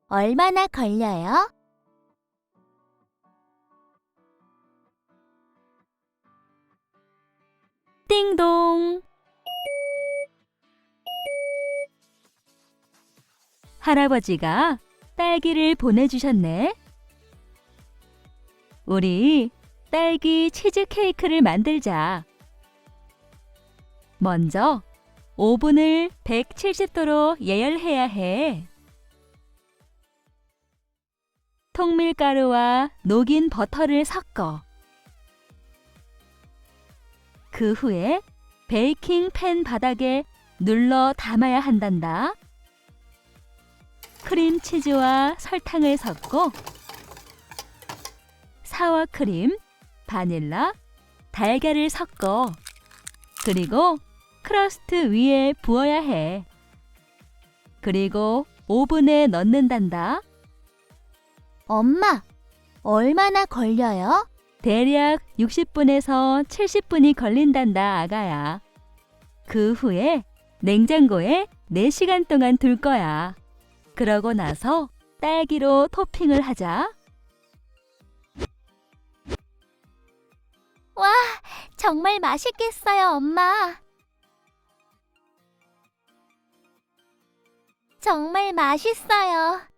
얼마나 걸려요? 띵동! 할아버지가 딸기를 보내주셨네. 우리 딸기 치즈 케이크를 만들자. 먼저 오븐을 170도로 예열해야 해. 통밀가루와 녹인 버터를 섞어. 그 후에 베이킹 팬 바닥에 눌러 담아야 한단다. 크림치즈와 설탕을 섞고 사워크림, 바닐라, 달걀을 섞어. 그리고 크러스트 위에 부어야 해. 그리고 오븐에 넣는단다. 엄마, 얼마나 걸려요? 대략 60분에서 70분이 걸린단다, 아가야. 그 후에 냉장고에 4시간 동안 둘 거야. 그러고 나서 딸기로 토핑을 하자. 와, 정말 맛있겠어요, 엄마. 정말 맛있어요.